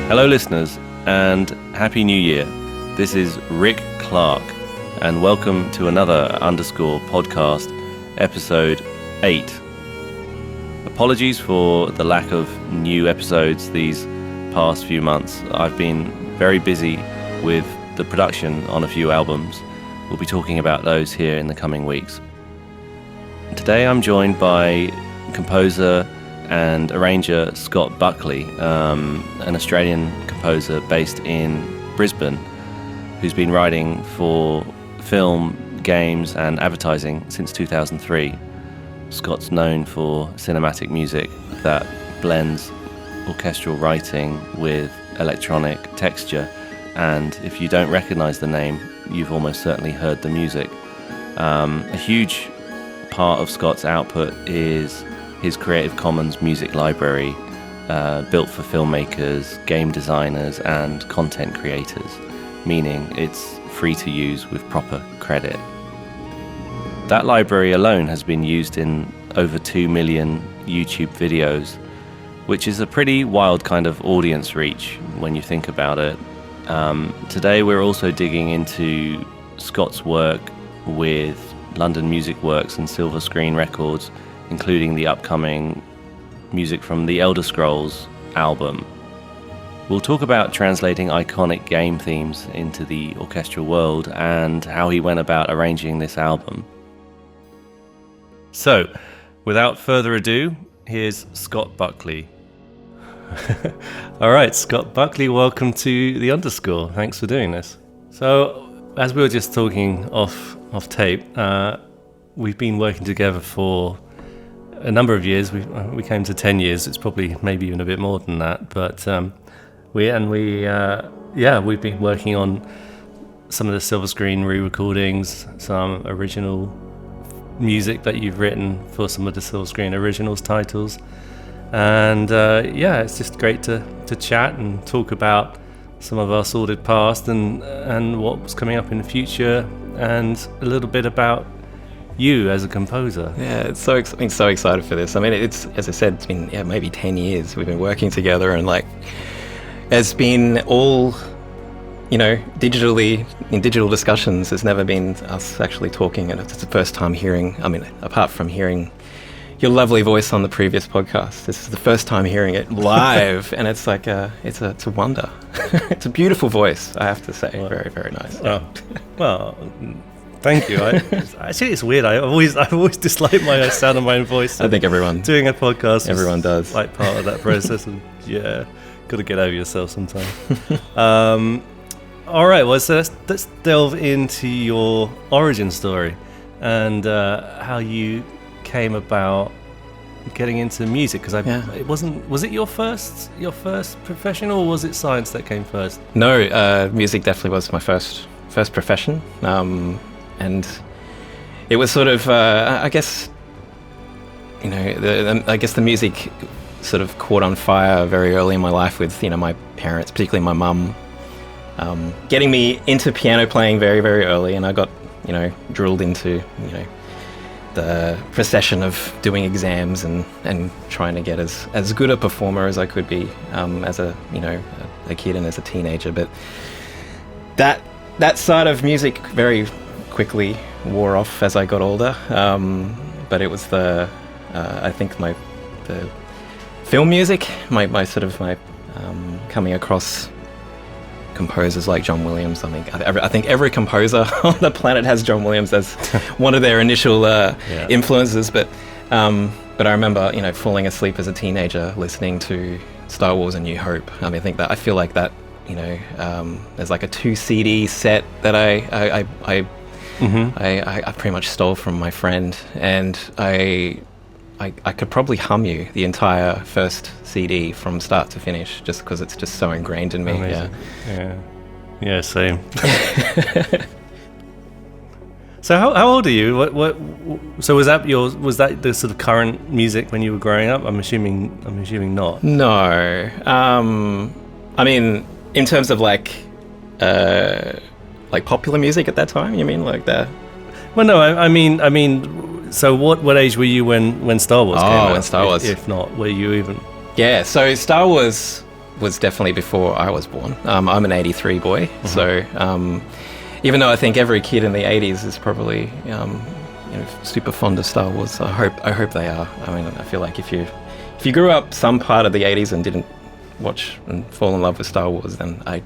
Hello listeners, and Happy New Year. This is Rick Clark, and welcome to another Underscore podcast, episode 8. Apologies for the lack of new episodes these past few months. I've been very busy with the production on a few albums. We'll be talking about those here in the coming weeks. Today I'm joined by composer and arranger Scott Buckley, an Australian composer based in Brisbane, who's been writing for film, games and advertising since 2003. Scott's known for cinematic music that blends orchestral writing with electronic texture, and if you don't recognize the name, you've almost certainly heard the music. A huge part of Scott's output is his Creative Commons music library, built for filmmakers, game designers and content creators, meaning it's free to use with proper credit. That library alone has been used in over 2 million YouTube videos, which is a pretty wild kind of audience reach when you think about it. Today we're also digging into Scott's work with London Music Works and Silver Screen Records, including the upcoming music from the Elder Scrolls album. We'll talk about translating iconic game themes into the orchestral world and how he went about arranging this album. So, without further ado, here's Scott Buckley. All right, Scott Buckley, welcome to the Underscore. Thanks for doing this. So, as we were just talking off tape, we've been working together for a number of years. We came to 10 years. It's probably maybe even a bit more than that. But we've been working on some of the Silver Screen re-recordings, some original music that you've written for some of the Silver Screen Originals titles. And it's just great to chat and talk about some of our sordid past and what's coming up in the future, and a little bit about you as a composer. Yeah, I'm so excited for this. I mean, it's, as I said, it's been maybe 10 years we've been working together, and it's been all, digitally, in digital discussions. There's never been us actually talking, and it's the first time hearing, apart from hearing your lovely voice on the previous podcast, this is the first time hearing it live, and it's like it's a wonder. It's a beautiful voice, I have to say. Well, very, very nice. Well, thank you. Actually, it's weird. I've always disliked my sound of my own voice. I think everyone doing a podcast. Everyone does. Like part of that process. And got to get over yourself sometime. All right. Well, so let's delve into your origin story and how you came about getting into music. Because was it your first profession, or was it science that came first? No, music definitely was my first profession. And it was sort of, I guess the music sort of caught on fire very early in my life with, my parents, particularly my mum, getting me into piano playing very, very early. And I got, drilled into, the procession of doing exams and trying to get as good a performer as I could be as a kid and as a teenager. But that side of music very quickly wore off as I got older, but it was the film music, my coming across composers like John Williams. I think every composer on the planet has John Williams as one of their initial influences, but I remember falling asleep as a teenager listening to Star Wars: A New Hope. I feel like that there's like a 2 CD set that I pretty much stole from my friend, and I could probably hum you the entire first CD from start to finish, just because it's just so ingrained in me. Amazing. Yeah, same. So how old are you? So was that the sort of current music when you were growing up? I'm assuming not. No. In terms of like popular music at that time, you mean like that? Well, no, I mean, so what age were you when Star Wars came out? When Star Wars. If not, were you even? Yeah, so Star Wars was definitely before I was born. I'm an 83 boy, so even though I think every kid in the 80s is probably super fond of Star Wars, I hope they are. I mean, I feel like if you grew up some part of the 80s and didn't watch and fall in love with Star Wars, then I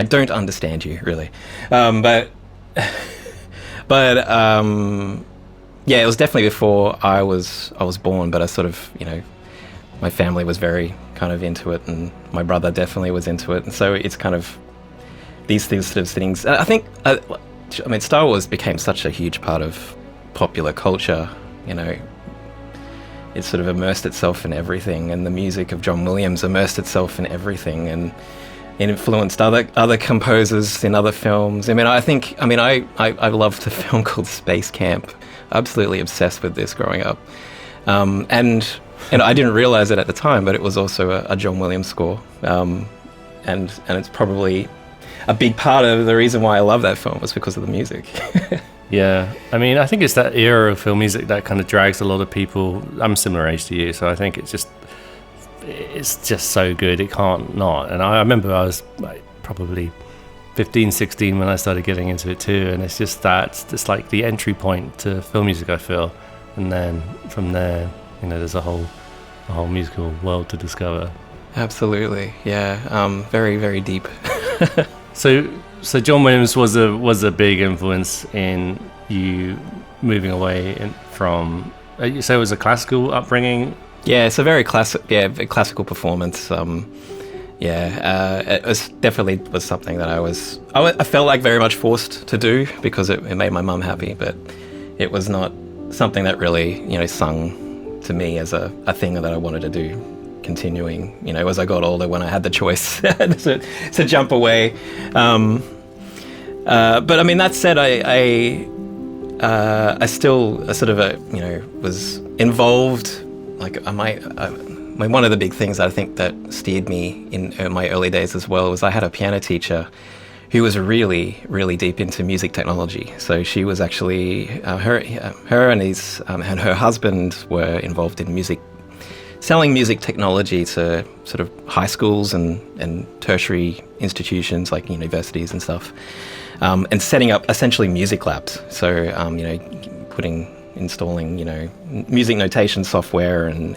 don't understand you, really. But yeah, it was definitely before I was born, but I sort of, my family was very kind of into it, and my brother definitely was into it, and so it's kind of these sort of things. I think, Star Wars became such a huge part of popular culture, it sort of immersed itself in everything, and the music of John Williams immersed itself in everything, and it influenced other composers in other films. I loved a film called Space Camp. Absolutely obsessed with this growing up, and I didn't realize it at the time, but it was also a John Williams score, and it's probably a big part of the reason why I love that film was because of the music. Yeah, I think it's that era of film music that kind of drags a lot of people. I'm similar age to you, so I think it's just so good, it can't not. And I remember I was probably 15, 16 when I started getting into it too, and it's like the entry point to film music, I feel. And then from there, there's a whole musical world to discover. Absolutely, yeah. Very, very deep. So John Williams was a big influence in you moving away from. You say it was a classical upbringing. Yeah, it's a very classical performance. It was definitely something that I felt like very much forced to do because it made my mum happy, but it was not something that really sung to me as a thing that I wanted to do. Continuing, as I got older, when I had the choice to jump away. But that said, I still sort of was involved. One of the big things that I think that steered me in my early days as well was I had a piano teacher who was really, really deep into music technology. So she was actually her and her husband were involved in selling music technology to sort of high schools and tertiary institutions like universities and stuff, and setting up essentially music labs. So installing music notation software and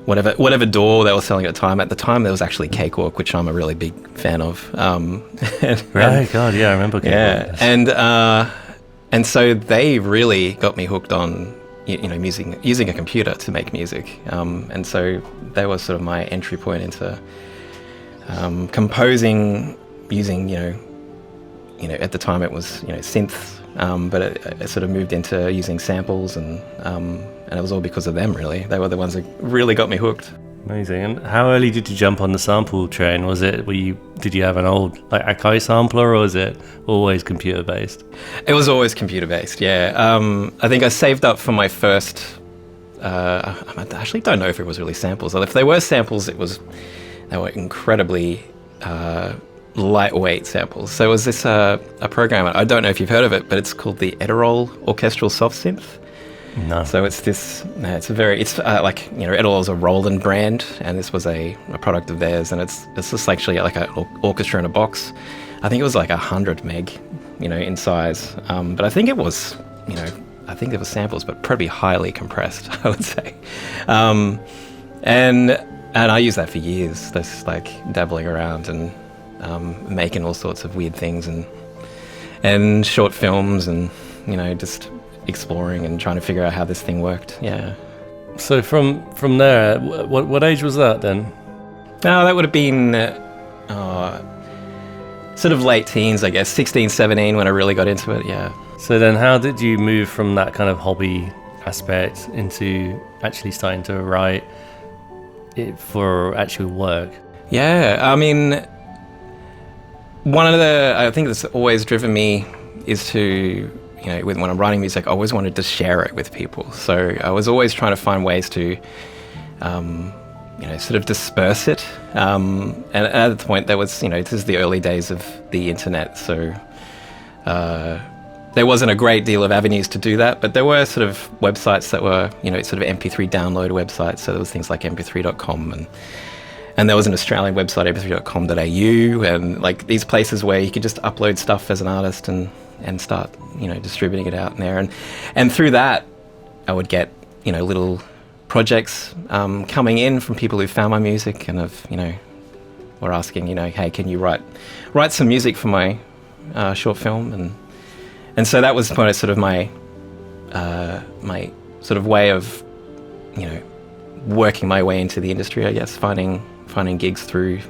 whatever DAW they were selling at the time. At the time, there was actually Cakewalk, which I'm a really big fan of. Right, God, yeah, I remember Cakewalk. Yeah, and so they really got me hooked on using a computer to make music, and so that was sort of my entry point into composing using at the time it was synth, but it sort of moved into using samples, and it was all because of them, really. They were the ones that really got me hooked. Amazing. And how early did you jump on the sample train? Did you have an old Akai sampler, or was it always computer based? It was always computer based, yeah. I think I saved up for my first I actually don't know if it was really samples. If they were samples, they were incredibly lightweight samples. So it was this a program, I don't know if you've heard of it, but it's called the Edirol Orchestral Soft Synth. No. So it's Edirol is a Roland brand, and this was a product of theirs, and it's just actually like an orchestra in a box. I think it was like 100 meg, in size. But I think it was, there were samples, but probably highly compressed, I would say. And I used that for years, just dabbling around and making all sorts of weird things and short films and just exploring and trying to figure out how this thing worked. Yeah. So from there, what age was that then? That would have been sort of late teens, I guess, 16, 17 when I really got into it. Yeah. So then how did you move from that kind of hobby aspect into actually starting to write it for actual work? Yeah, I think that's always driven me is to, when I'm writing music, I always wanted to share it with people. So I was always trying to find ways to, sort of disperse it. And at the point, there was, this is the early days of the internet. So there wasn't a great deal of avenues to do that, but there were sort of websites that were, sort of MP3 download websites. So there was things like mp3.com And there was an Australian website, ep.8.com.au, and like these places where you could just upload stuff as an artist and start, distributing it out in there. And through that, I would get, little projects coming in from people who found my music and were asking, hey, can you write some music for my short film? And so that was kind of sort of my sort of way of, working my way into the industry, I guess, finding gigs through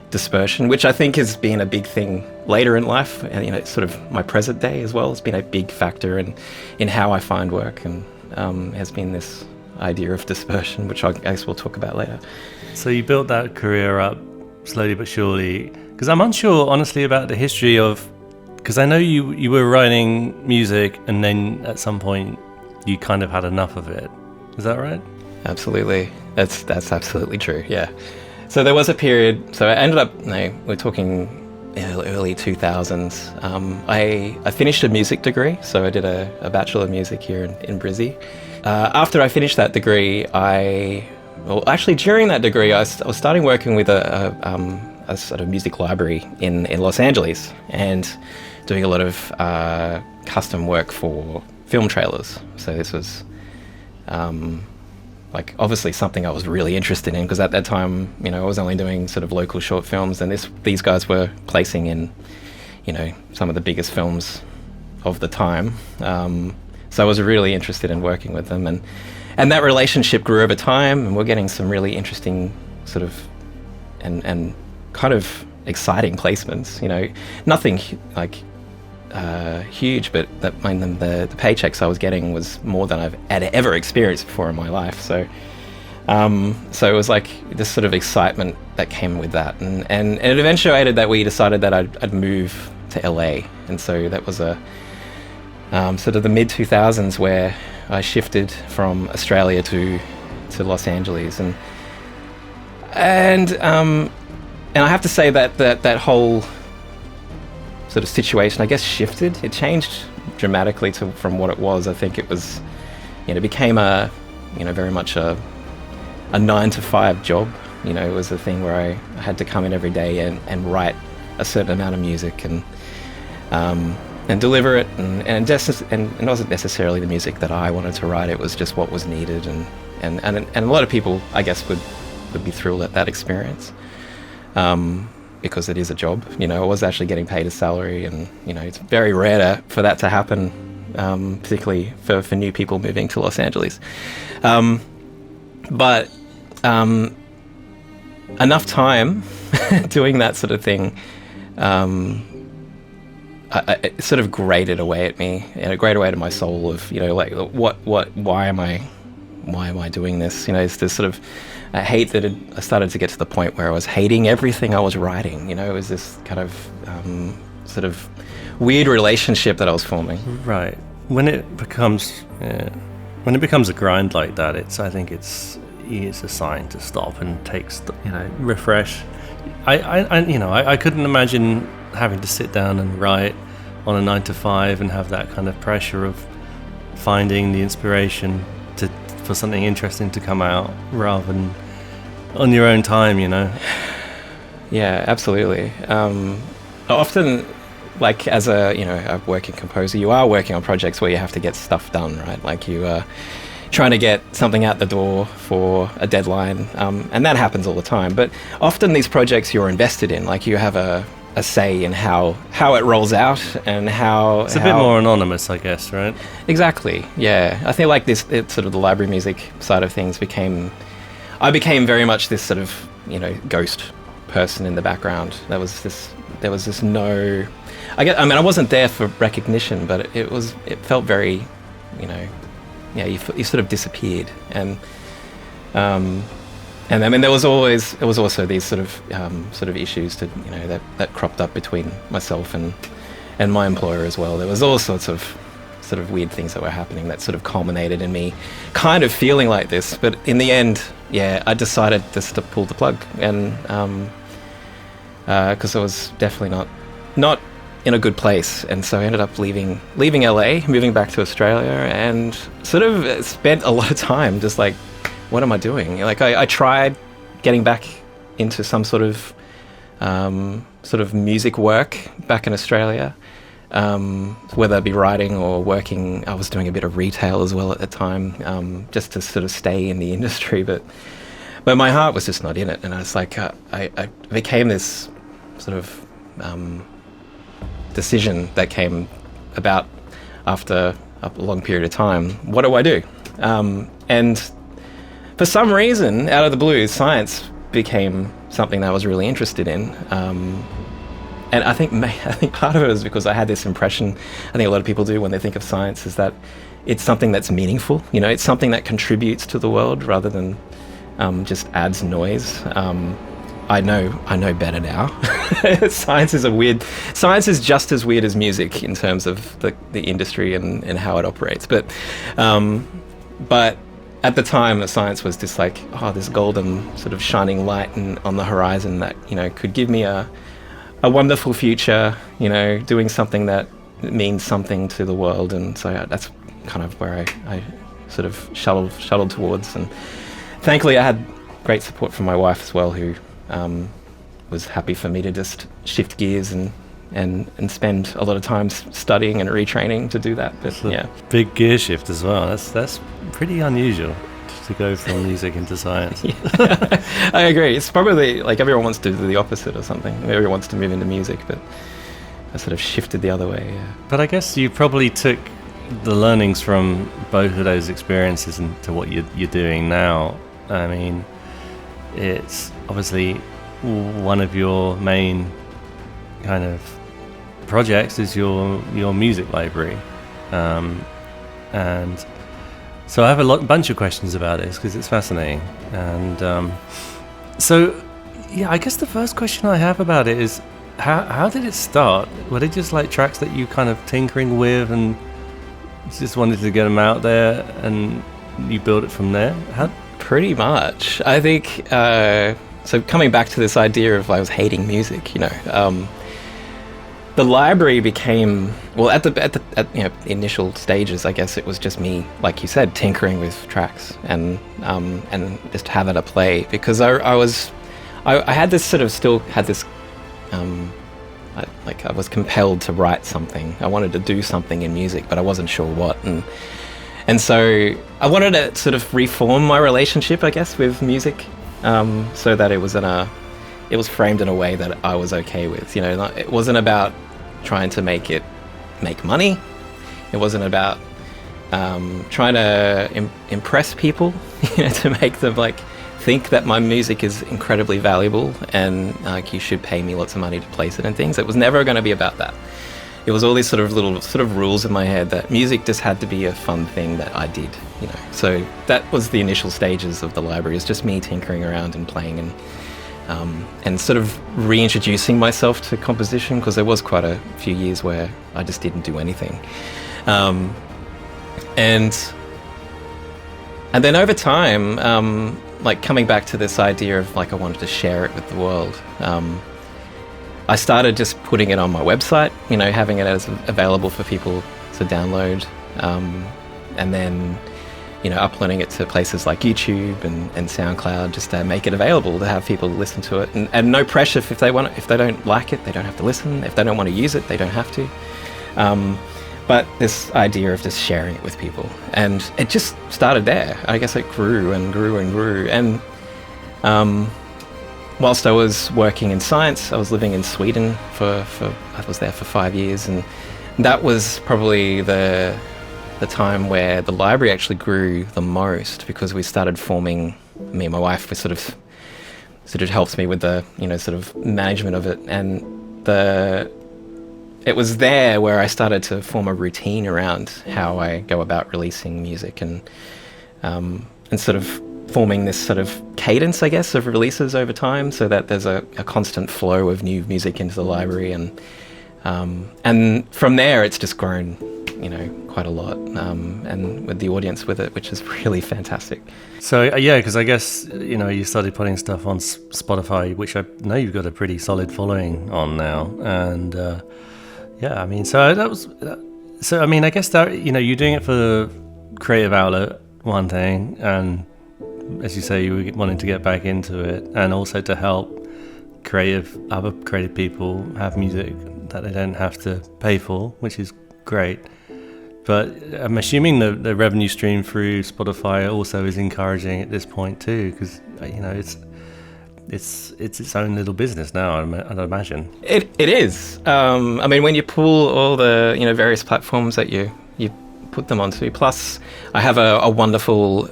dispersion, which I think has been a big thing later in life, and sort of my present day as well. It's been a big factor in how I find work, and has been this idea of dispersion, which I guess we'll talk about later. So you built that career up slowly but surely, because I'm unsure honestly about the history of, because I know you were writing music and then at some point you kind of had enough of it. Is that right? Absolutely. That's absolutely true. Yeah. So there was a period. So I ended up. We're talking early 2000s. I finished a music degree. So I did a Bachelor of Music here in Brizzy. After I finished that degree, actually during that degree, I was starting working with a sort of music library in Los Angeles and doing a lot of custom work for film trailers. So this was obviously something I was really interested in, because at that time, I was only doing sort of local short films, and these guys were placing in, some of the biggest films of the time. So I was really interested in working with them, and that relationship grew over time, and we're getting some really interesting sort of and kind of exciting placements. Nothing like huge, but the paychecks I was getting was more than I've ever experienced before in my life. So it was like this sort of excitement that came with that, and it eventuated that we decided that I'd move to LA, and so that was a sort of the mid 2000s where I shifted from Australia to Los Angeles, and I have to say that whole sort of situation, I guess, shifted. It changed dramatically from what it was. I think it was, became very much a 9-to-5 job. It was a thing where I had to come in every day and write a certain amount of music and deliver it, and it wasn't necessarily the music that I wanted to write. It was just what was needed, and a lot of people, I guess, would be thrilled at that experience. Because it is a job, I was actually getting paid a salary, and it's very rare for that to happen, particularly for new people moving to Los Angeles. But enough time doing that sort of thing, it sort of grated away at me, and it grated away to my soul of why am I doing this? It's this sort of I hate that I started to get to the point where I was hating everything I was writing. It was this kind of sort of weird relationship that I was forming. Right. When it becomes a grind like that, I think it's a sign to stop and refresh. I couldn't imagine having to sit down and write on a 9-to-5 and have that kind of pressure of finding the inspiration for something interesting to come out rather than on your own time, Yeah, absolutely. Often, like as a working composer, you are working on projects where you have to get stuff done, right? Like you are trying to get something out the door for a deadline, and that happens all the time. But often these projects you're invested in, like you have a say in how it rolls out and how it's a bit more anonymous, I guess, right? Exactly. Yeah, I think like sort of the library music side of things I became very much this sort of ghost person in the background. There was this no, I wasn't there for recognition, but it felt very, you sort of disappeared, and I mean, there was also these sort of issues that cropped up between myself and my employer as well. There was all sorts of sort of weird things that were happening that sort of culminated in me kind of feeling like this. But in the end, I decided just to pull the plug, and because I was definitely not in a good place, and so I ended up leaving LA, moving back to Australia, and sort of spent a lot of time just like, what am I doing? Like I tried getting back into some sort of music work back in Australia, whether it be writing or working. I was doing a bit of retail as well at the time, just to sort of stay in the industry, but my heart was just not in it. And I was like, I became this sort of decision that came about after a long period of time. What do I do? And for some reason, out of the blue, science became something that I was really interested in. And I think part of it was because I had this impression, I think a lot of people do when they think of science, is that it's something that's meaningful. You know, it's something that contributes to the world rather than just adds noise. I know better now. Science is just as weird as music in terms of the industry and how it operates. But at the time, the science was just like, this golden sort of shining light on the horizon that, you know, could give me a wonderful future, you know, doing something that means something to the world. And so that's kind of where I sort of shuttled towards. And thankfully, I had great support from my wife as well, who was happy for me to just shift gears and spend a lot of time studying and retraining to do that. But yeah, big gear shift as well. That's pretty unusual to go from music into science. Yeah. I agree. It's probably like everyone wants to do the opposite or something. Everyone wants to move into music, but I sort of shifted the other way. Yeah. But I guess you probably took the learnings from both of those experiences into what you're doing now. I mean, it's obviously one of your main kind of projects is your music library, and so I have a bunch of questions about this because it's fascinating. And so yeah, I guess the first question I have about it is how did it start? Were they just like tracks that you kind of tinkering with and just wanted to get them out there and you build it from there? Pretty much. I think so. Coming back to this idea of I was hating music, you know, the library became, well, at you know, initial stages, I guess it was just me, like you said, tinkering with tracks and just having a play, because I had this sort of still had this I was compelled to write something. I wanted to do something in music, but I wasn't sure what. And so I wanted to sort of reform my relationship, I guess, with music, so that it was framed in a way that I was okay with. You know, it wasn't about trying to make money. It wasn't about trying to impress people, you know, to make them like think that my music is incredibly valuable and like you should pay me lots of money to place it and things. It was never going to be about that. It was all these sort of little sort of rules in my head that music just had to be a fun thing that I did, you know. So that was the initial stages of the library. It's just me tinkering around and playing and sort of reintroducing myself to composition, because there was quite a few years where I just didn't do anything. And then over time, like coming back to this idea of like I wanted to share it with the world, I started just putting it on my website, you know, having it as available for people to download, and then, you know, uploading it to places like YouTube and SoundCloud, just to make it available to have people listen to it, and no pressure. If they don't like it, they don't have to listen. If they don't want to use it, they don't have to. But this idea of just sharing it with people, and it just started there. I guess it grew and grew and grew, and whilst I was working in science, I was living in Sweden I was there for 5 years, and that was probably the time where the library actually grew the most, because we started forming, me and my wife, we sort of helped me with the, you know, sort of management of it, and it was there where I started to form a routine around how I go about releasing music, and sort of forming this sort of cadence, I guess, of releases over time, so that there's a constant flow of new music into the library, and from there it's just grown, you know, quite a lot, and with the audience with it, which is really fantastic. So yeah, because I guess, you know, you started putting stuff on Spotify, which I know you've got a pretty solid following on now, and yeah, I mean, so I mean, I guess that, you know, you're doing it for the creative outlet, one thing, and as you say, you were wanting to get back into it, and also to help other creative people have music that they don't have to pay for, which is great. But I'm assuming the revenue stream through Spotify also is encouraging at this point too, because it's its own little business now, I'd imagine. It is. I mean, when you pull all the various platforms that you put them onto, plus I have a wonderful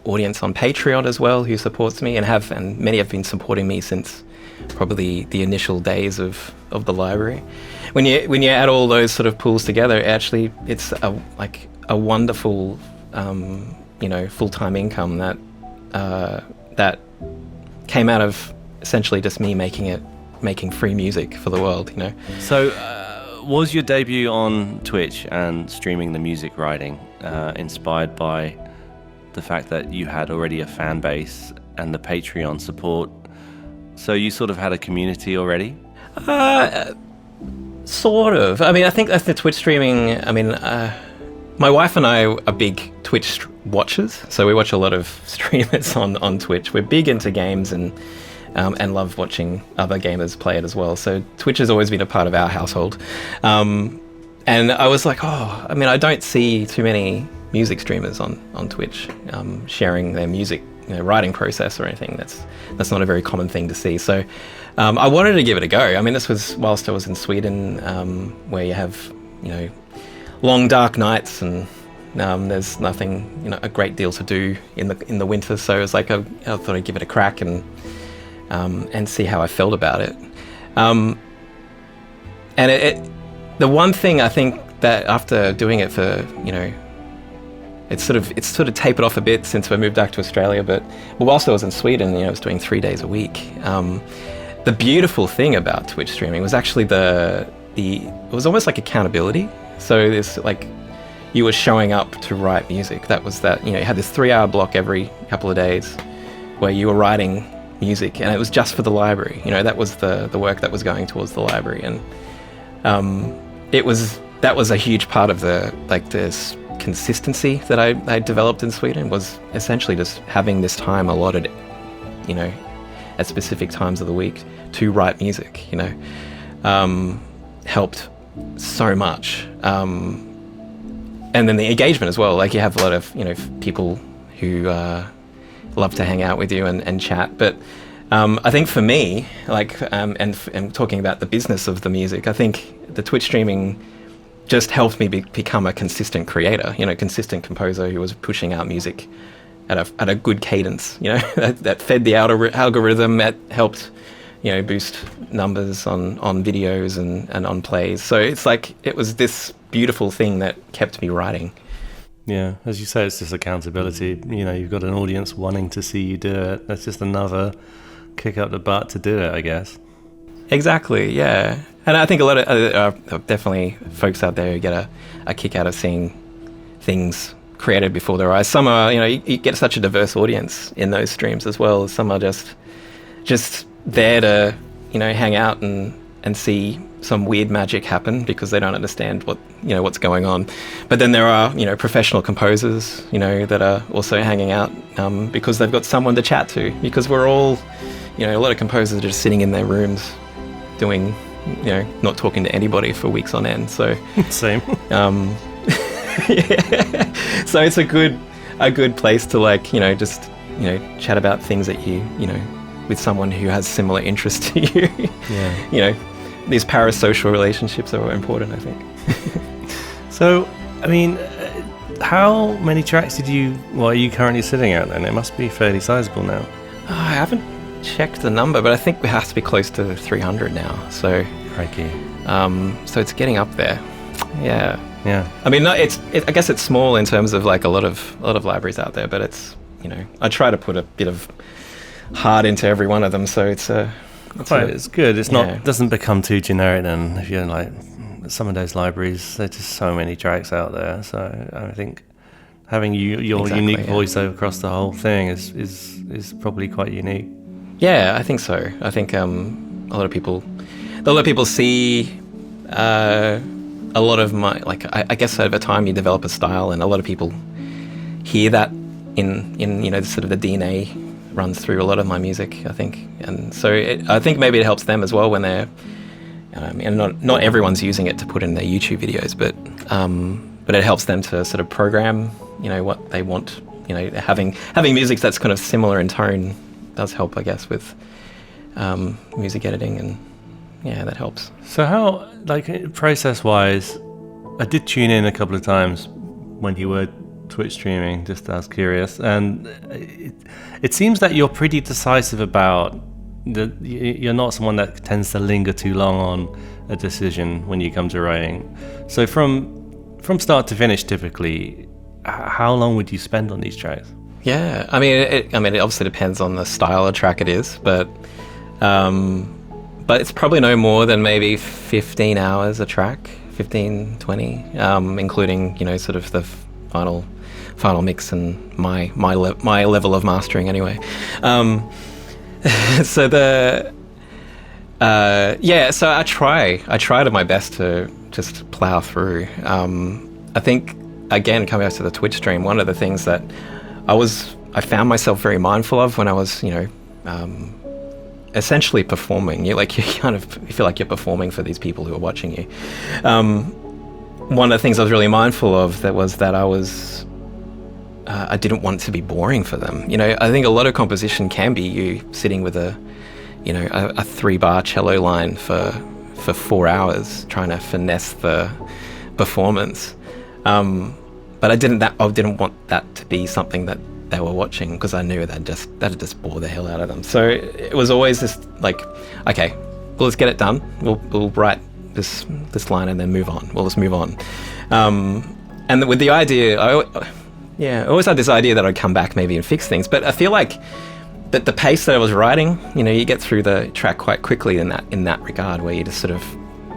audience on Patreon as well who supports me, and many have been supporting me since probably the initial days of the library. When you add all those sort of pools together, actually it's a wonderful full-time income that came out of essentially just me making free music for the world. So was your debut on Twitch and streaming the music writing inspired by the fact that you had already a fan base and the Patreon support? So you sort of had a community already? Sort of. I mean, I think that's the Twitch streaming. I mean, my wife and I are big Twitch watchers, so we watch a lot of streamers on Twitch. We're big into games and love watching other gamers play it as well. So Twitch has always been a part of our household. And I was like, I mean, I don't see too many music streamers on Twitch sharing their music writing process or anything. That's not a very common thing to see. So I wanted to give it a go. I mean, this was whilst I was in Sweden, where you have long dark nights and there's nothing a great deal to do in the winter. So it was like I thought I'd give it a crack and see how I felt about it. And the one thing I think that after doing it for it's sort of tapered off a bit since I moved back to Australia. But whilst I was in Sweden, I was doing 3 days a week. The beautiful thing about Twitch streaming was actually it was almost like accountability. So this you were showing up to write music. That was you had this 3-hour block every couple of days where you were writing music, and it was just for the library. That was the work that was going towards the library, and that was a huge part of this consistency that I developed in Sweden, was essentially just having this time allotted, at specific times of the week to write music. Helped so much, and then the engagement as well. You have a lot of people who love to hang out with you and chat. But I think for me, and talking about the business of the music, I think the Twitch streaming just helped me become a consistent creator, consistent composer who was pushing out music at a good cadence, that fed the algorithm, that helped, boost numbers on videos and on plays. So it was this beautiful thing that kept me writing. Yeah, as you say, it's just accountability. You've got an audience wanting to see you do it. That's just another kick up the butt to do it, I guess. Exactly, yeah. And I think a lot of definitely folks out there who get a kick out of seeing things created before their eyes. Some are, you get such a diverse audience in those streams as well. Some are just there to, hang out and see some weird magic happen because they don't understand what's going on. But then there are, professional composers, that are also hanging out because they've got someone to chat to. Because we're all, a lot of composers are just sitting in their rooms doing, not talking to anybody for weeks on end. So same. Yeah. So it's a good place to just chat about things that you with someone who has similar interests to you. Yeah. These parasocial relationships are important, I think. So, I mean, how many tracks are you currently sitting at then? It must be fairly sizable now. I haven't checked the number, but I think it has to be close to 300 now. So, crikey. So it's getting up there. Yeah. Yeah. I mean, I guess it's small in terms of a lot of libraries out there, but it's I try to put a bit of heart into every one of them, so it's good. It's not doesn't become too generic. Then if you're some of those libraries, there's just so many tracks out there. So I think having your unique voice across the whole thing is probably quite unique. Yeah, I think so. I think a lot of people see a lot of my I guess over time you develop a style, and a lot of people hear that in sort of the DNA runs through a lot of my music, I think. And so I think maybe it helps them as well when they're, and not everyone's using it to put in their YouTube videos, but it helps them to sort of program, what they want. Having music that's kind of similar in tone does help, I guess, with music editing, and yeah, that helps. So how, like, process-wise, I did tune in a couple of times when you were Twitch streaming, just as curious, and it seems that you're pretty decisive about you're not someone that tends to linger too long on a decision when you come to writing. So from start to finish, typically, how long would you spend on these tracks? Yeah, I mean, it obviously depends on the style of track it is, but it's probably no more than maybe 15 hours a track, 15, 20, including, sort of the final mix and my level of mastering anyway. So so I try to my best to just plow through. I think, again, coming back to the Twitch stream, one of the things that I found myself very mindful of when I was, essentially performing. You feel like you're performing for these people who are watching you. One of the things I was really mindful of that I didn't want to be boring for them. I think a lot of composition can be you sitting with a 3-bar cello line for 4 hours trying to finesse the performance. But I didn't want that to be something that they were watching, because I knew that'd just bore the hell out of them. So it was always this, like, okay, well, let's get it done. We'll write this line and then move on. We'll just move on. And with the idea, I always had this idea that I'd come back maybe and fix things. But I feel like that the pace that I was writing, you get through the track quite quickly in that regard, where you're just sort of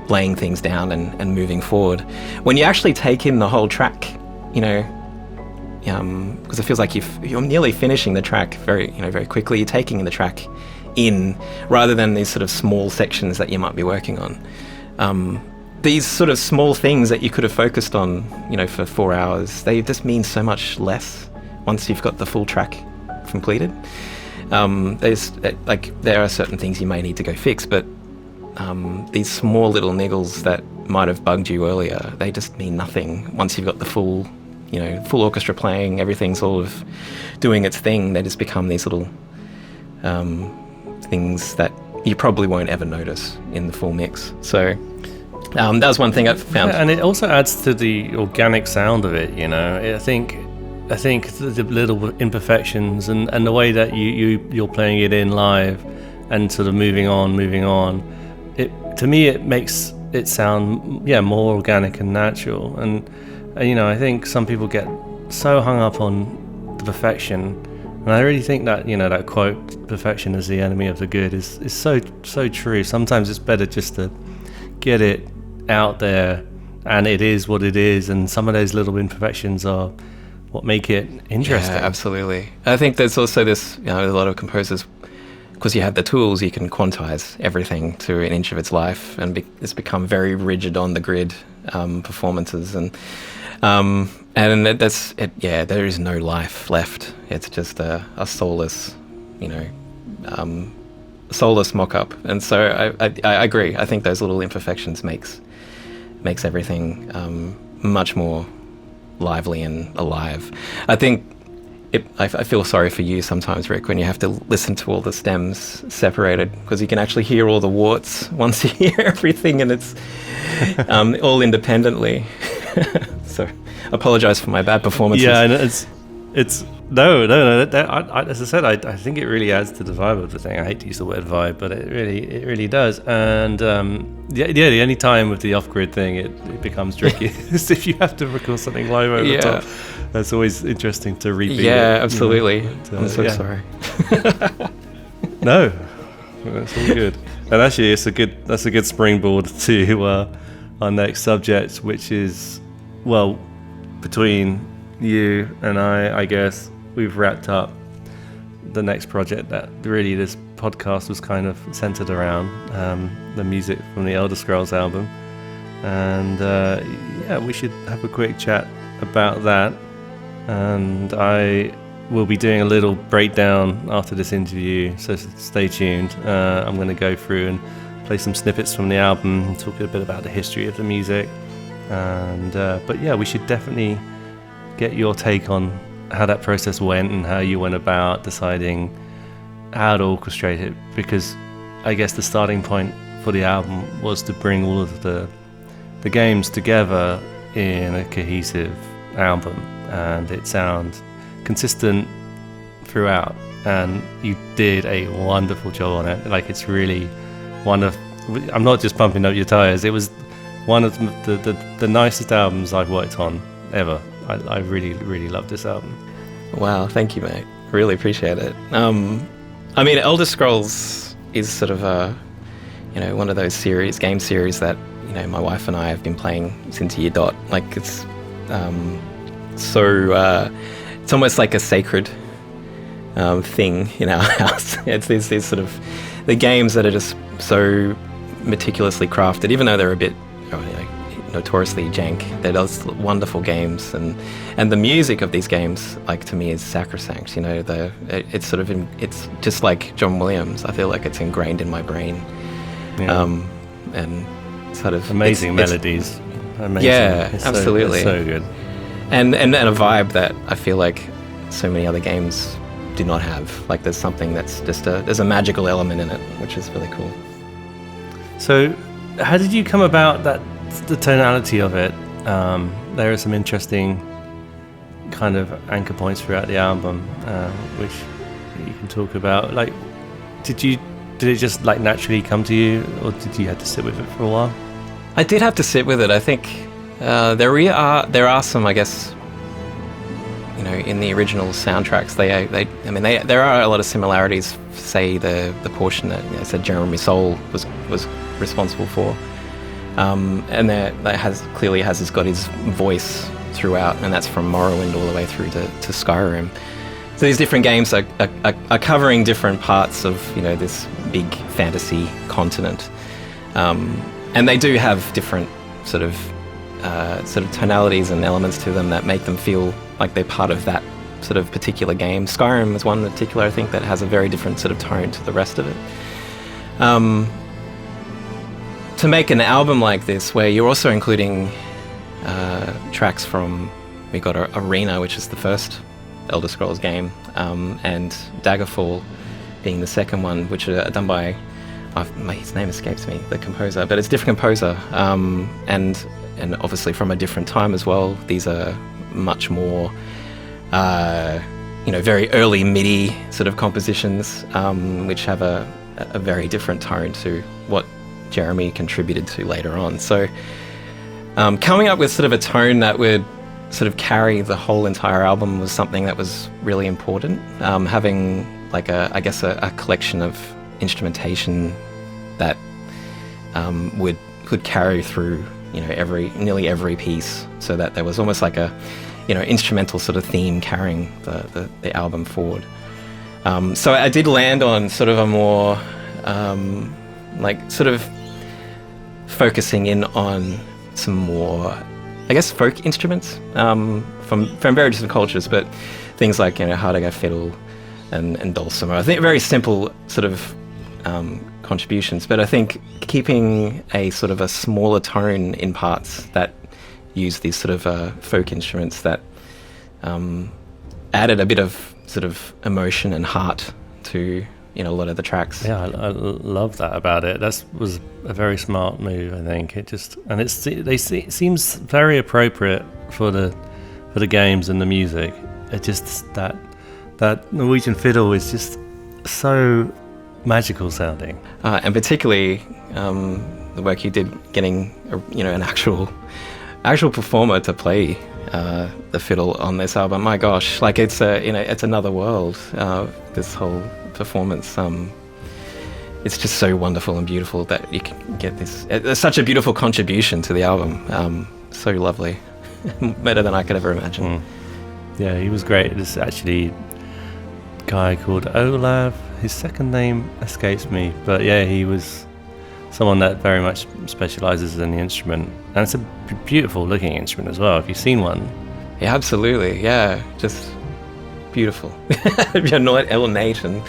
laying things down and moving forward. When you actually take in the whole track, because it feels like you're nearly finishing the track very quickly. You're taking the track in rather than these sort of small sections that you might be working on. These sort of small things that you could have focused on, for 4 hours, they just mean so much less once you've got the full track completed. There are certain things you may need to go fix, but these small little niggles that might have bugged you earlier, they just mean nothing once you've got the full orchestra playing, everything's sort of doing its thing. They just become these little things that you probably won't ever notice in the full mix. So that was one thing I found. Yeah, and it also adds to the organic sound of it, I think the little imperfections and the way that you're playing it in live and sort of moving on, to me it makes it sound more organic and natural. And I think some people get so hung up on the perfection, and I really think that that quote, "perfection is the enemy of the good," is so true. Sometimes it's better just to get it out there, and it is what it is, and some of those little imperfections are what make it interesting. Yeah, absolutely. I think there's also this, a lot of composers, because you have the tools, you can quantize everything to an inch of its life, and it's become very rigid on the grid performances, and that's it. Yeah, there is no life left. It's just a soulless, soulless mock-up. And so I agree. I think those little imperfections makes everything much more lively and alive. I think I feel sorry for you sometimes, Rick, when you have to listen to all the stems separated, because you can actually hear all the warts once you hear everything, and it's all independently. So, apologize for my bad performances. Yeah, and it's no. As I said, I think it really adds to the vibe of the thing. I hate to use the word vibe, but it really does. And the only time with the off-grid thing it becomes tricky is if you have to record something live over the top. That's always interesting to repeat. Yeah, absolutely. But, I'm so sorry. No, that's all good. And actually, that's a good springboard to our next subject, which is, well, between you and I guess we've wrapped up the next project that really this podcast was kind of centered around, the music from the Elder Scrolls album. And we should have a quick chat about that. And I we'll be doing a little breakdown after this interview, so stay tuned. I'm going to go through and play some snippets from the album and talk a bit about the history of the music. And but yeah, we should definitely get your take on how that process went and how you went about deciding how to orchestrate it, because I guess the starting point for the album was to bring all of the games together in a cohesive album, and it sounds consistent throughout, and you did a wonderful job on it. Like, it's really I'm not just pumping up your tires, it was one of the nicest albums I've worked on ever. I really love this album. Wow, thank you, mate. Really appreciate it. I mean, Elder Scrolls is sort of one of those game series that, my wife and I have been playing since year dot. Like, it's it's almost like a sacred thing in our house. It's these sort of the games that are just so meticulously crafted, even though they're a bit notoriously jank. They're those wonderful games, and the music of these games, like, to me, is sacrosanct. It's just like John Williams. I feel like it's ingrained in my brain. Yeah. And sort of amazing melodies. Amazing. Yeah, absolutely. It's so good. And a vibe that I feel like so many other games do not have. Like, there's something that's just there's a magical element in it, which is really cool. So, how did you come about the tonality of it? There are some interesting kind of anchor points throughout the album, which you can talk about. Like, did it just like naturally come to you, or did you have to sit with it for a while? I did have to sit with it. I think there are some, I guess, in the original soundtracks. There are a lot of similarities. Say the portion that said Jeremy Soule was responsible for, and that clearly has got his voice throughout, and that's from Morrowind all the way through to Skyrim. So these different games are covering different parts of this big fantasy continent, and they do have different sort of tonalities and elements to them that make them feel like they're part of that sort of particular game. Skyrim is one in particular, I think, that has a very different sort of tone to the rest of it. To make an album like this, where you're also including tracks from, we got Arena, which is the first Elder Scrolls game, and Daggerfall being the second one, which are done by, his name escapes me, the composer, but it's a different composer, and obviously from a different time as well. These are much more, very early MIDI sort of compositions, which have a very different tone to what Jeremy contributed to later on. So coming up with sort of a tone that would sort of carry the whole entire album was something that was really important. Having like a collection of instrumentation that could carry through nearly every piece, so that there was almost like a instrumental sort of theme carrying the album forward. So I did land on sort of a more sort of focusing in on some more, I guess, folk instruments from very different cultures, but things like Hardanger fiddle and dulcimer. I think very simple sort of contributions, but I think keeping a sort of a smaller tone in parts that use these sort of folk instruments that added a bit of sort of emotion and heart to a lot of the tracks. Yeah, I love that about it. That was a very smart move, I think. It seems very appropriate for the games and the music. It just that Norwegian fiddle is just so magical sounding, and particularly the work you did getting an actual performer to play the fiddle on this album. My gosh, like it's another world. This whole performance, it's just so wonderful and beautiful that you can get this. It's such a beautiful contribution to the album. So lovely, better than I could ever imagine. Yeah, he was great. There's actually a guy called Olav. His second name escapes me, but yeah, he was someone that very much specializes in the instrument, and it's a beautiful looking instrument as well. If you've seen one. Yeah, absolutely. Yeah, just beautiful, ornate, and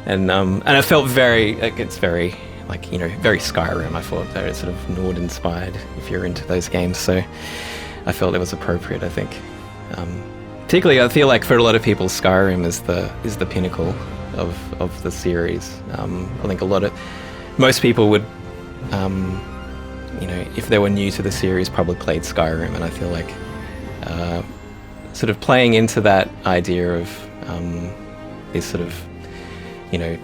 it felt very, it's very, very Skyrim. I thought very sort of Nord inspired if you're into those games. So I felt it was appropriate. I think, particularly, I feel like for a lot of people, Skyrim is the pinnacle of the series. I think most people would, if they were new to the series, probably played Skyrim, and I feel like sort of playing into that idea of these sort of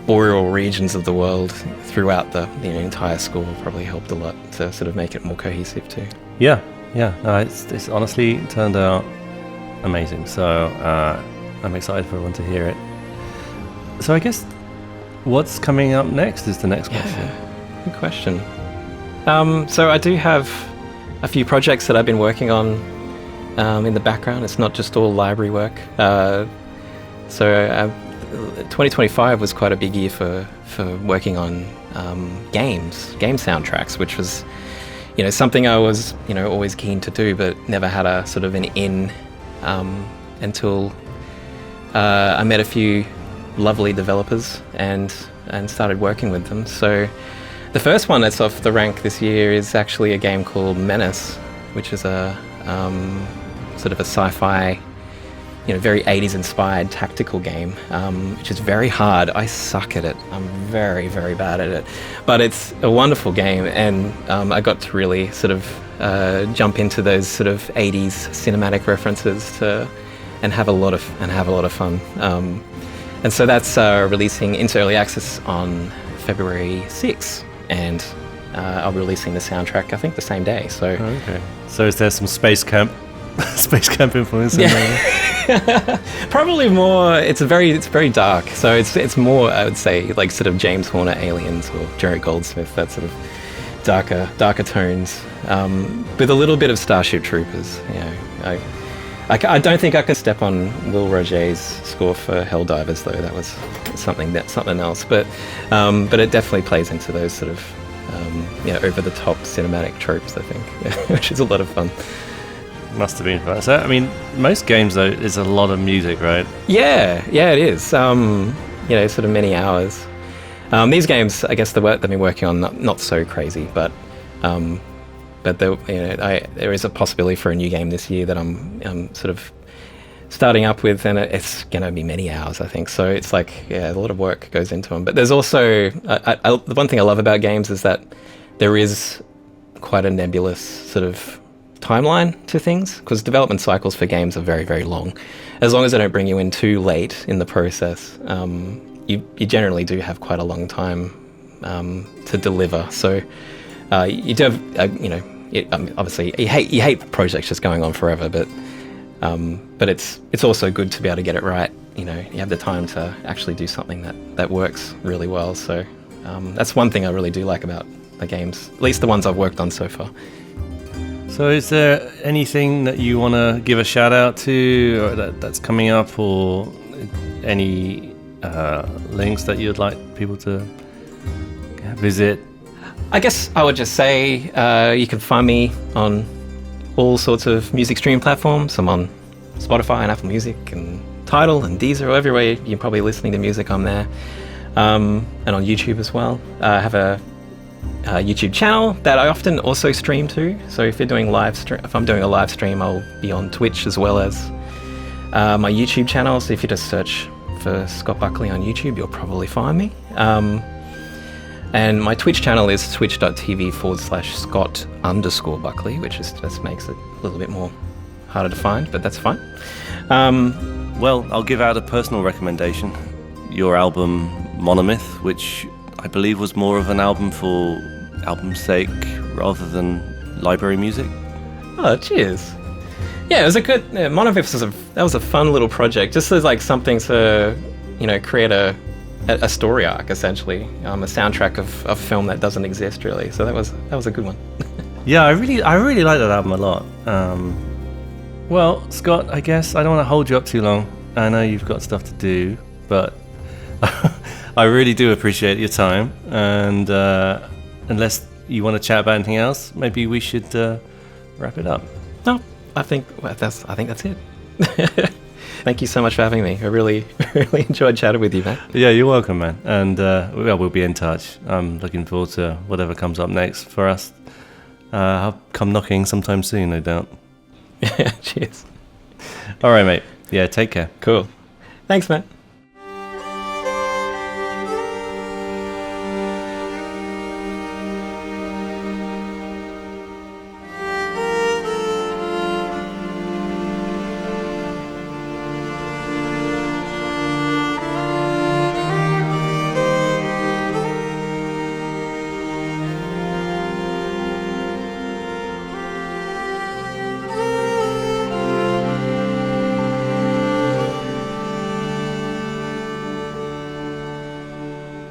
boreal regions of the world throughout the entire school probably helped a lot to sort of make it more cohesive too. Yeah. No, it's honestly turned out amazing. So I'm excited for everyone to hear it. So I guess what's coming up next is the next question. Yeah, good question. So I do have a few projects that I've been working on in the background. It's not just all library work. 2025 was quite a big year for working on game soundtracks, which was something I was always keen to do, but never had a sort of an in until I met a few lovely developers and started working with them. So the first one that's off the rank this year is actually a game called Menace, which is a sort of a sci-fi, very 80s inspired tactical game, which is very hard. I suck at it. I'm very, very bad at it. But it's a wonderful game, and I got to really sort of jump into those sort of 80s cinematic references and have a lot of fun. And so that's releasing into early access on February 6th, and I'll be releasing the soundtrack, I think, the same day. So okay. So is there some space camp influence in there? Probably more. It's very dark. So it's more, I would say, like sort of James Horner Aliens or Jerry Goldsmith, that sort of darker tones, with a little bit of Starship Troopers. I don't think I could step on Will Roget's score for Helldivers, though. That was something else. But it definitely plays into those sort of over the top cinematic tropes, I think, which is a lot of fun. Must have been fun. So, I mean, most games, though, is a lot of music, right? Yeah, it is. Sort of many hours. These games, I guess the work they've been working on, not so crazy, but there is a possibility for a new game this year that I'm sort of starting up with, and it's going to be many hours, I think. So it's like, a lot of work goes into them. But there's also, the one thing I love about games is that there is quite a nebulous sort of timeline to things, because development cycles for games are very, very long. As long as they don't bring you in too late in the process, you generally do have quite a long time to deliver. So you do have, obviously you hate projects just going on forever, but it's also good to be able to get it right. You have the time to actually do something that works really well. So that's one thing I really do like about the games, at least the ones I've worked on so far. So is there anything that you want to give a shout out to, or that's coming up, or any links that you'd like people to visit? I guess I would just say you can find me on all sorts of music streaming platforms. I'm on Spotify and Apple Music and Tidal and Deezer, or everywhere you're probably listening to music, I'm there. And on YouTube as well. I have a YouTube channel that I often also stream to. So if I'm doing a live stream, I'll be on Twitch as well as my YouTube channel. So if you just search for Scott Buckley on YouTube, you'll probably find me. And my Twitch channel is twitch.tv/Scott_Buckley, which just makes it a little bit more harder to find, but that's fine. Well, I'll give out a personal recommendation. Your album Monomyth, which I believe was more of an album for album's sake rather than library music. Oh, cheers. Yeah, it was a good... Monomyth was a fun little project, just as like something to, create a story arc, essentially, a soundtrack of a film that doesn't exist really. So that was a good one. Yeah, I really like that album a lot. Well, Scott, I guess I don't want to hold you up too long. I know you've got stuff to do, but I really do appreciate your time. And unless you want to chat about anything else, maybe we should wrap it up. No, I think that's it. Thank you so much for having me. I really, really enjoyed chatting with you, man. Yeah, you're welcome, man. And we'll be in touch. I'm looking forward to whatever comes up next for us. I'll come knocking sometime soon, no doubt. Yeah, cheers. All right, mate. Yeah, take care. Cool. Thanks, man.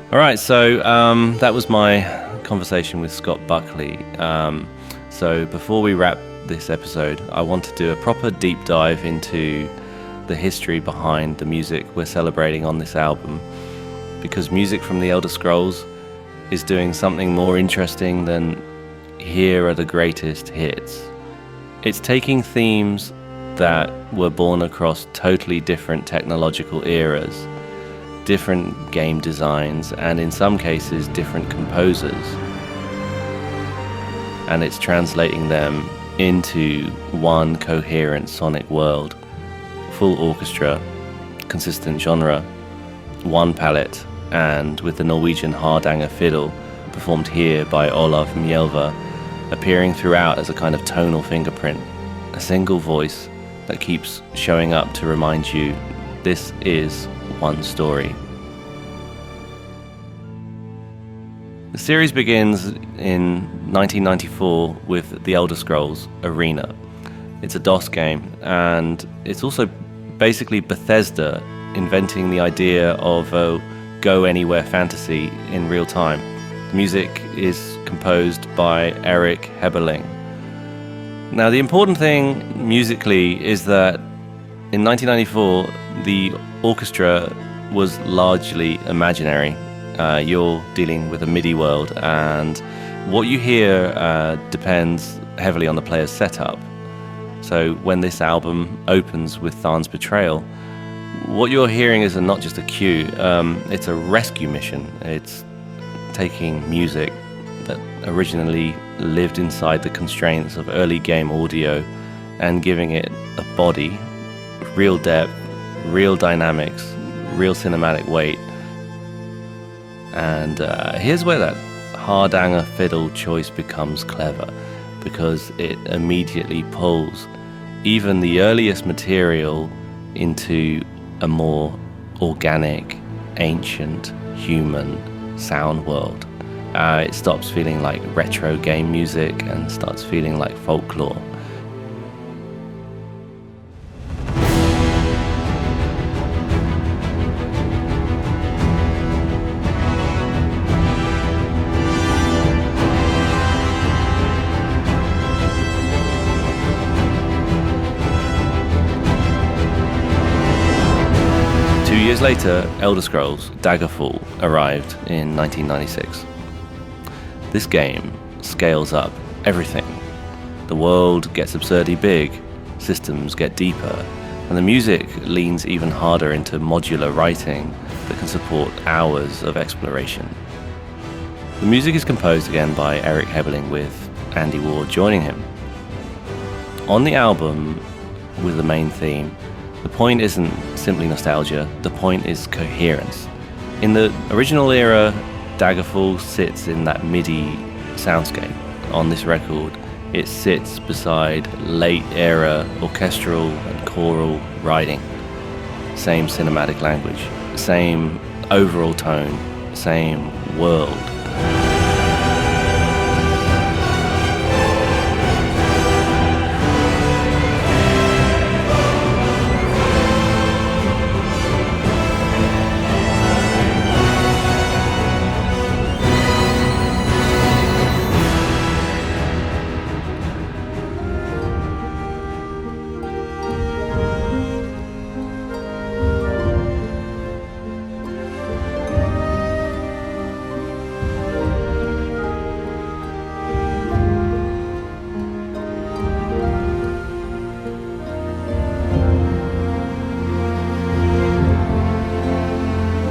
All right, so that was my conversation with Scott Buckley. So before we wrap this episode, I want to do a proper deep dive into the history behind the music we're celebrating on this album, because music from the Elder Scrolls is doing something more interesting than here are the greatest hits. It's taking themes that were born across totally different technological eras, different game designs, and in some cases different composers, and it's translating them into one coherent sonic world, full orchestra, consistent genre, one palette, and with the Norwegian hardanger fiddle performed here by Olav Mjelva appearing throughout as a kind of tonal fingerprint, a single voice that keeps showing up to remind you this is one story. The series begins in 1994 with The Elder Scrolls Arena. It's a DOS game, and it's also basically Bethesda inventing the idea of a go-anywhere fantasy in real time. The music is composed by Eric Heberling. Now, the important thing musically is that in 1994, the orchestra was largely imaginary. You're dealing with a MIDI world, and what you hear depends heavily on the player's setup. So when this album opens with Tharn's betrayal, what you're hearing is not just a cue, it's a rescue mission. It's taking music that originally lived inside the constraints of early game audio and giving it a body, real depth, real dynamics, real cinematic weight. And here's where that hardanger fiddle choice becomes clever, because it immediately pulls even the earliest material into a more organic, ancient, human sound world. It stops feeling like retro game music and starts feeling like folklore. 2 years later, Elder Scrolls Daggerfall arrived in 1996. This game scales up everything. The world gets absurdly big, systems get deeper, and the music leans even harder into modular writing that can support hours of exploration. The music is composed again by Eric Heberling, with Andy Ward joining him. On the album, with the main theme, the point isn't simply nostalgia, the point is coherence. In the original era, Daggerfall sits in that MIDI soundscape. On this record, it sits beside late-era orchestral and choral writing. Same cinematic language, same overall tone, same world.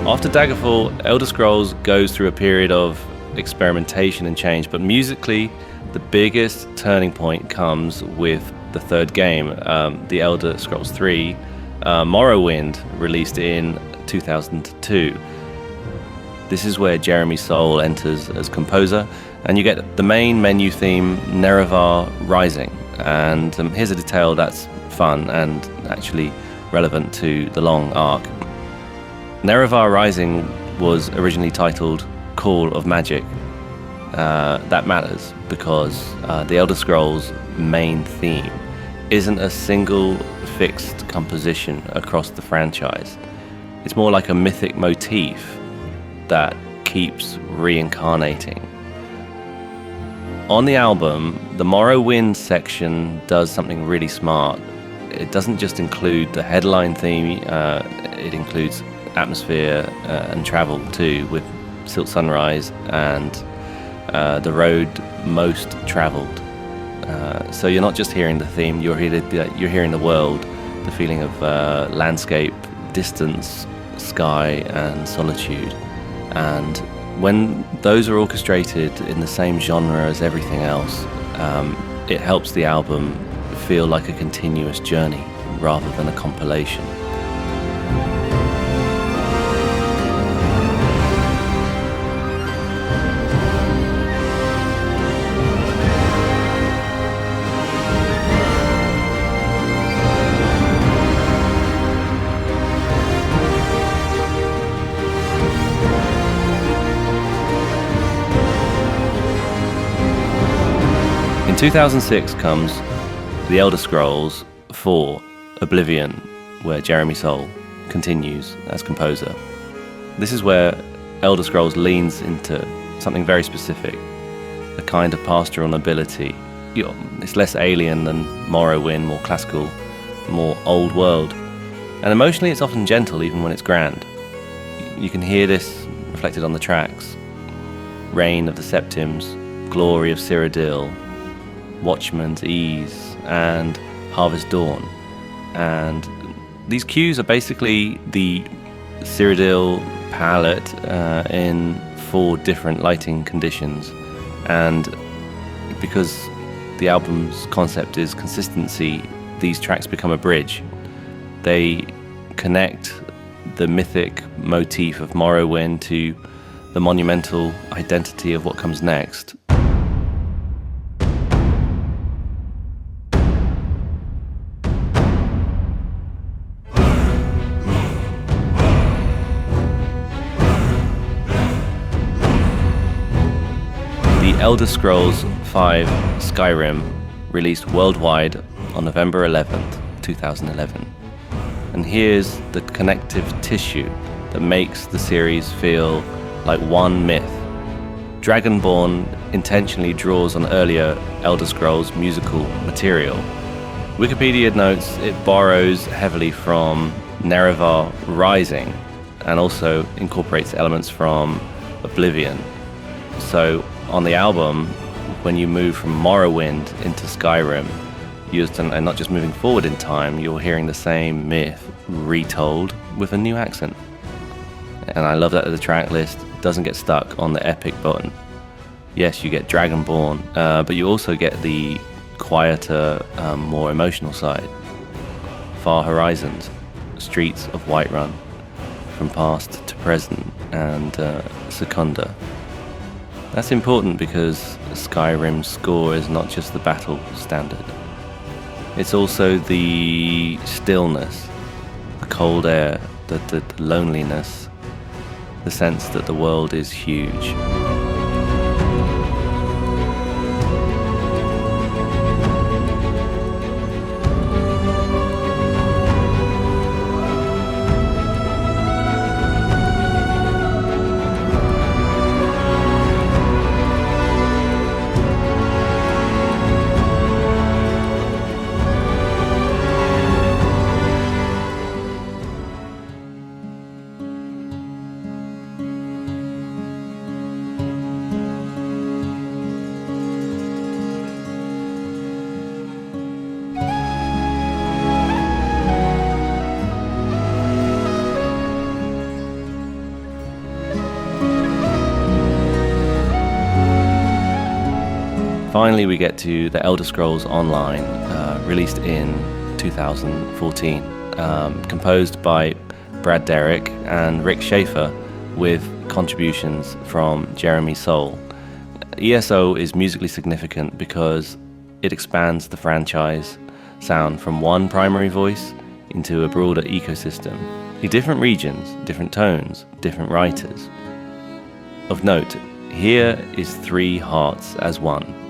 After Daggerfall, Elder Scrolls goes through a period of experimentation and change, but musically, the biggest turning point comes with the third game, the Elder Scrolls 3, Morrowind, released in 2002. This is where Jeremy Soule enters as composer, and you get the main menu theme, Nerevar Rising. And here's a detail that's fun and actually relevant to the long arc. Nerevar Rising was originally titled Call of Magic. That matters because the Elder Scrolls main theme isn't a single fixed composition across the franchise. It's more like a mythic motif that keeps reincarnating. On the album, the Morrowind section does something really smart. It doesn't just include the headline theme, it includes atmosphere and travel too, with Silt Sunrise and the road most traveled. So you're not just hearing the theme, you're hearing the world, the feeling of landscape, distance, sky and solitude. And when those are orchestrated in the same genre as everything else, it helps the album feel like a continuous journey rather than a compilation. In 2006 comes The Elder Scrolls 4 Oblivion, where Jeremy Soule continues as composer. This is where Elder Scrolls leans into something very specific, a kind of pastoral nobility. It's less alien than Morrowind, more classical, more old world. And emotionally it's often gentle even when it's grand. You can hear this reflected on the tracks. Reign of the Septims, Glory of Cyrodiil, Watchman's Ease, and Harvest Dawn. And these cues are basically the Cyrodiil palette in 4 different lighting conditions. And because the album's concept is consistency, these tracks become a bridge. They connect the mythic motif of Morrowind to the monumental identity of what comes next. Elder Scrolls V Skyrim released worldwide on November 11th, 2011. And here's the connective tissue that makes the series feel like one myth. Dragonborn intentionally draws on earlier Elder Scrolls musical material. Wikipedia notes it borrows heavily from Nerevar Rising and also incorporates elements from Oblivion. So on the album, when you move from Morrowind into Skyrim, and not just moving forward in time, you're hearing the same myth retold with a new accent. And I love that the track list doesn't get stuck on the epic button. Yes, you get Dragonborn, but you also get the quieter, more emotional side. Far Horizons, Streets of Whiterun, From Past to Present, and Secunda. That's important because Skyrim's score is not just the battle standard. It's also the stillness, the cold air, the loneliness, the sense that the world is huge. finally we get to The Elder Scrolls Online, released in 2014, composed by Brad Derrick and Rick Schaefer, with contributions from Jeremy Soule. ESO is musically significant because it expands the franchise sound from one primary voice into a broader ecosystem. Different regions, different tones, different writers. Of note, here is Three Hearts as One.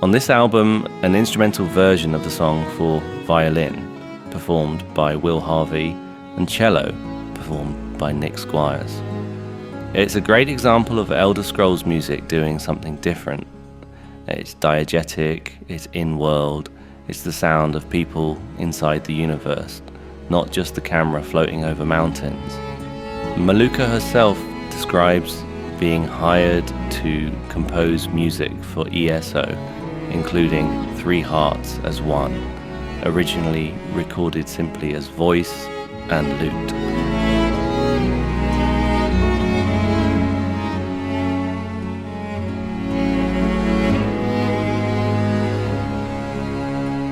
On this album, an instrumental version of the song for violin, performed by Will Harvey, and cello, performed by Nick Squires. It's a great example of Elder Scrolls music doing something different. It's diegetic, it's in-world, it's the sound of people inside the universe, not just the camera floating over mountains. Maluka herself describes being hired to compose music for ESO, including Three Hearts as One, originally recorded simply as voice and lute.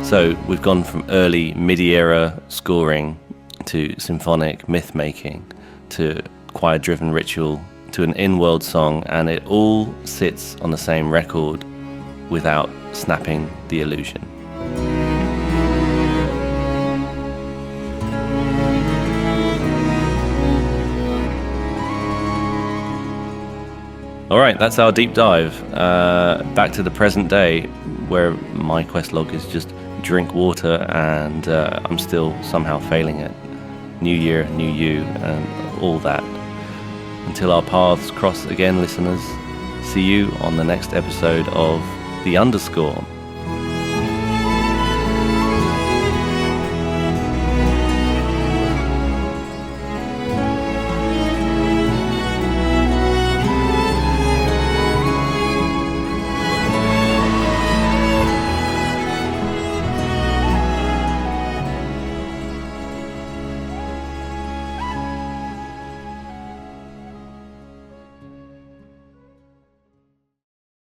So we've gone from early MIDI-era scoring to symphonic myth-making to choir-driven ritual to an in-world song, and it all sits on the same record without snapping the illusion. Alright, that's our deep dive. Back to the present day, where my quest log is just drink water, and I'm still somehow failing it. New year, new you, and all that. Until our paths cross again, listeners, see you on the next episode of The Underscore.